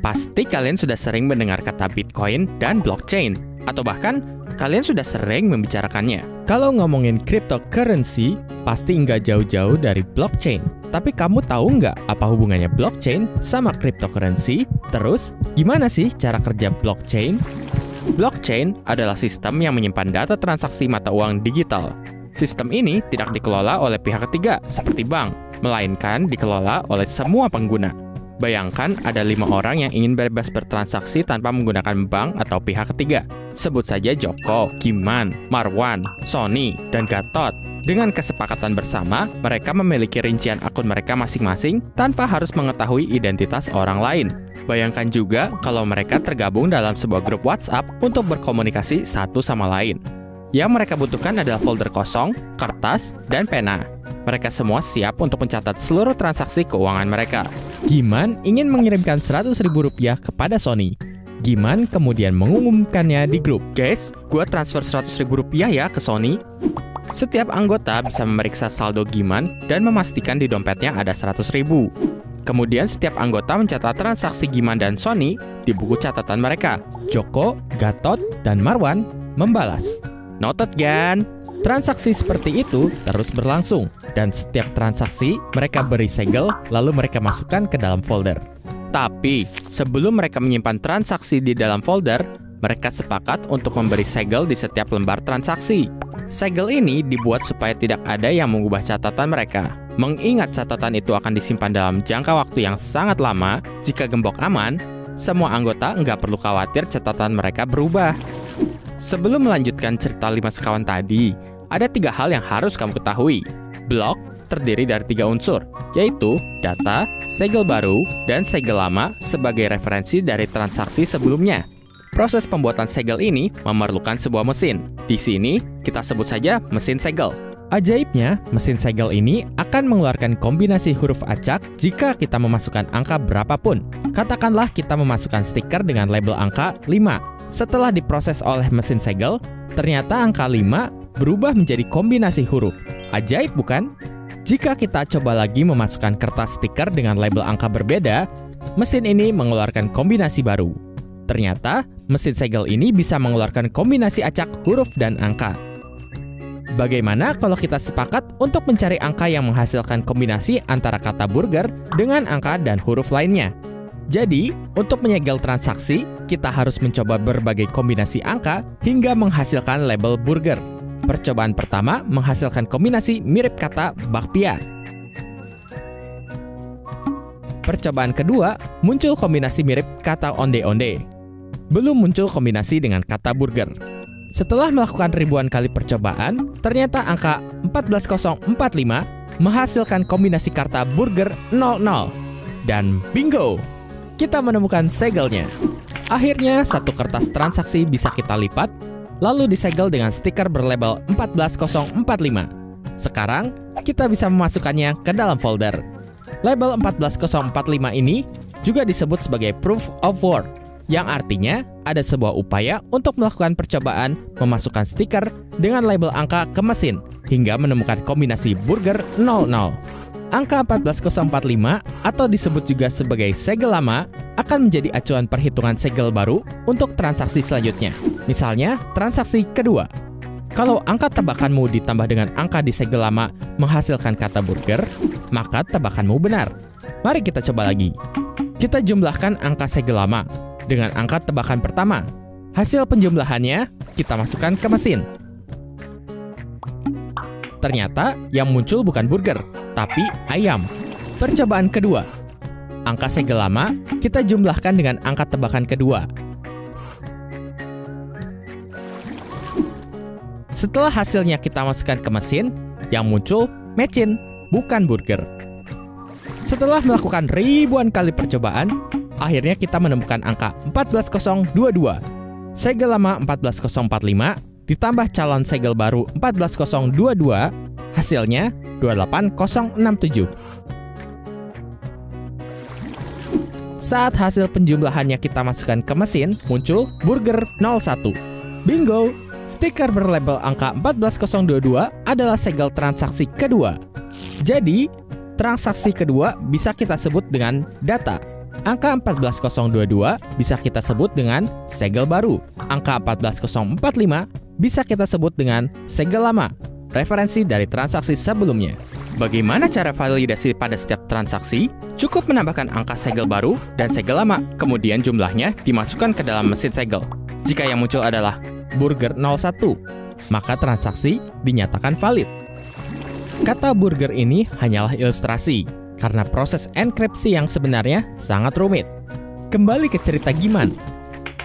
Pasti kalian sudah sering mendengar kata Bitcoin dan blockchain, atau bahkan kalian sudah sering membicarakannya. Kalau ngomongin cryptocurrency, pasti nggak jauh-jauh dari blockchain. Tapi kamu tahu nggak apa hubungannya blockchain sama cryptocurrency? Terus, gimana sih cara kerja blockchain? Blockchain adalah sistem yang menyimpan data transaksi mata uang digital. Sistem ini tidak dikelola oleh pihak ketiga seperti bank, melainkan dikelola oleh semua pengguna. Bayangkan ada 5 orang yang ingin bebas bertransaksi tanpa menggunakan bank atau pihak ketiga. Sebut saja Joko, Giman, Marwan, Sony, dan Gatot. Dengan kesepakatan bersama, mereka memiliki rincian akun mereka masing-masing tanpa harus mengetahui identitas orang lain. Bayangkan juga kalau mereka tergabung dalam sebuah grup WhatsApp untuk berkomunikasi satu sama lain. Yang mereka butuhkan adalah folder kosong, kertas, dan pena. Mereka semua siap untuk mencatat seluruh transaksi keuangan mereka. Giman ingin mengirimkan Rp100.000 kepada Sony. Giman kemudian mengumumkannya di grup. Guys, gua transfer Rp100.000 ya ke Sony. Setiap anggota bisa memeriksa saldo Giman dan memastikan di dompetnya ada Rp100.000. Kemudian setiap anggota mencatat transaksi Giman dan Sony di buku catatan mereka. Joko, Gatot, dan Marwan membalas. Noted kan? Transaksi seperti itu terus berlangsung, dan setiap transaksi mereka beri segel, lalu mereka masukkan ke dalam folder. Tapi, sebelum mereka menyimpan transaksi di dalam folder, mereka sepakat untuk memberi segel di setiap lembar transaksi. Segel ini dibuat supaya tidak ada yang mengubah catatan mereka. Mengingat catatan itu akan disimpan dalam jangka waktu yang sangat lama, jika gembok aman, semua anggota nggak perlu khawatir catatan mereka berubah. Sebelum melanjutkan cerita 5 sekawan tadi, ada 3 hal yang harus kamu ketahui. Blok terdiri dari 3 unsur, yaitu data, segel baru, dan segel lama sebagai referensi dari transaksi sebelumnya. Proses pembuatan segel ini memerlukan sebuah mesin. Di sini, kita sebut saja mesin segel. Ajaibnya, mesin segel ini akan mengeluarkan kombinasi huruf acak jika kita memasukkan angka berapapun. Katakanlah kita memasukkan stiker dengan label angka 5. Setelah diproses oleh mesin segel, ternyata angka 5 berubah menjadi kombinasi huruf. Ajaib bukan? Jika kita coba lagi memasukkan kertas stiker dengan label angka berbeda, mesin ini mengeluarkan kombinasi baru. Ternyata, mesin segel ini bisa mengeluarkan kombinasi acak huruf dan angka. Bagaimana kalau kita sepakat untuk mencari angka yang menghasilkan kombinasi antara kata burger dengan angka dan huruf lainnya? Jadi, untuk menyegel transaksi, kita harus mencoba berbagai kombinasi angka hingga menghasilkan label burger. Percobaan pertama menghasilkan kombinasi mirip kata bakpia. Percobaan kedua muncul kombinasi mirip kata onde-onde. Belum muncul kombinasi dengan kata burger. Setelah melakukan ribuan kali percobaan, ternyata angka 14045 menghasilkan kombinasi kata burger 00. Dan bingo! Kita menemukan segelnya. Akhirnya, satu kertas transaksi bisa kita lipat, lalu disegel dengan stiker berlabel 14045. Sekarang, kita bisa memasukkannya ke dalam folder. Label 14045 ini juga disebut sebagai proof of work, yang artinya ada sebuah upaya untuk melakukan percobaan memasukkan stiker dengan label angka ke mesin, hingga menemukan kombinasi burger 00. Angka 14045 atau disebut juga sebagai segel lama akan menjadi acuan perhitungan segel baru untuk transaksi selanjutnya. Misalnya, transaksi kedua. Kalau angka tebakanmu ditambah dengan angka di segel lama menghasilkan kata burger, maka tebakanmu benar. Mari kita coba lagi. Kita jumlahkan angka segel lama dengan angka tebakan pertama. Hasil penjumlahannya kita masukkan ke mesin. Ternyata yang muncul bukan burger, tapi ayam. Percobaan kedua. Angka segel lama kita jumlahkan dengan angka tebakan kedua. Setelah hasilnya kita masukkan ke mesin, yang muncul mecin, bukan burger. Setelah melakukan ribuan kali percobaan, akhirnya kita menemukan angka 14022. Segel lama 14045 ditambah calon segel baru 14022, hasilnya 28067. Saat hasil penjumlahannya kita masukkan ke mesin, muncul burger 01. Bingo! Stiker berlabel angka 14022 adalah segel transaksi kedua. Jadi, transaksi kedua bisa kita sebut dengan data. Angka 14022 bisa kita sebut dengan segel baru. Angka 14045 bisa kita sebut dengan segel lama, referensi dari transaksi sebelumnya. Bagaimana cara validasi pada setiap transaksi? Cukup menambahkan angka segel baru dan segel lama, kemudian jumlahnya dimasukkan ke dalam mesin segel. Jika yang muncul adalah burger 01, maka transaksi dinyatakan valid. Kata burger ini hanyalah ilustrasi, karena proses enkripsi yang sebenarnya sangat rumit. Kembali ke cerita Giman.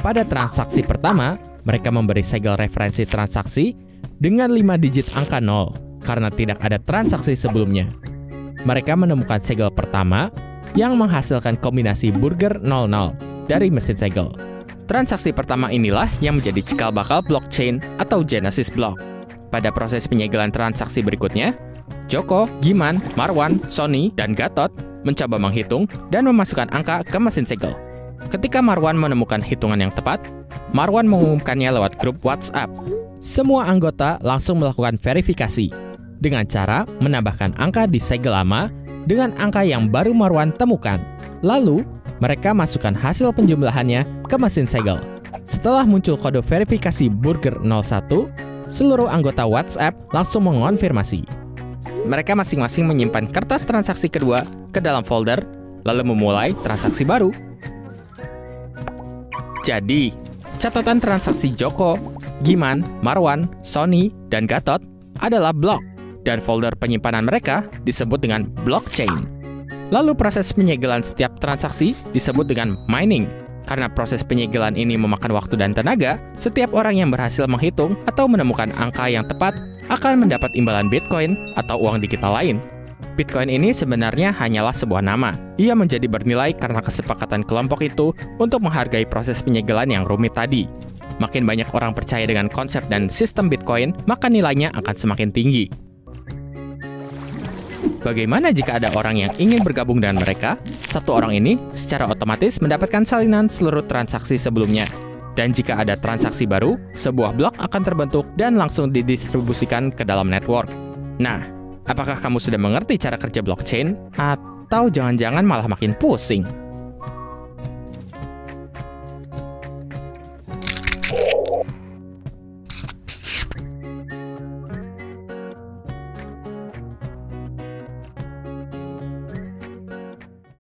Pada transaksi pertama, mereka memberi segel referensi transaksi dengan 5 digit angka 0, karena tidak ada transaksi sebelumnya. Mereka menemukan segel pertama yang menghasilkan kombinasi burger 00 dari mesin segel. Transaksi pertama inilah yang menjadi cikal bakal blockchain atau Genesis block. Pada proses penyegelan transaksi berikutnya, Joko, Giman, Marwan, Sony, dan Gatot mencoba menghitung dan memasukkan angka ke mesin segel. Ketika Marwan menemukan hitungan yang tepat, Marwan mengumumkannya lewat grup WhatsApp. Semua anggota langsung melakukan verifikasi dengan cara menambahkan angka di segel lama dengan angka yang baru Marwan temukan. Lalu, mereka masukkan hasil penjumlahannya ke mesin segel. Setelah muncul kode verifikasi burger 01, seluruh anggota WhatsApp langsung mengonfirmasi. Mereka masing-masing menyimpan kertas transaksi kedua ke dalam folder, lalu memulai transaksi baru. Jadi, catatan transaksi Joko, Giman, Marwan, Sony, dan Gatot adalah blok, dan folder penyimpanan mereka disebut dengan blockchain. Lalu proses penyegelan setiap transaksi disebut dengan mining. Karena proses penyegelan ini memakan waktu dan tenaga, setiap orang yang berhasil menghitung atau menemukan angka yang tepat akan mendapat imbalan Bitcoin atau uang digital lain. Bitcoin ini sebenarnya hanyalah sebuah nama. Ia menjadi bernilai karena kesepakatan kelompok itu untuk menghargai proses penyegelan yang rumit tadi. Makin banyak orang percaya dengan konsep dan sistem Bitcoin, maka nilainya akan semakin tinggi. Bagaimana jika ada orang yang ingin bergabung dengan mereka? Satu orang ini secara otomatis mendapatkan salinan seluruh transaksi sebelumnya. Dan jika ada transaksi baru, sebuah blok akan terbentuk dan langsung didistribusikan ke dalam network. Nah, apakah kamu sudah mengerti cara kerja blockchain? Atau jangan-jangan malah makin pusing?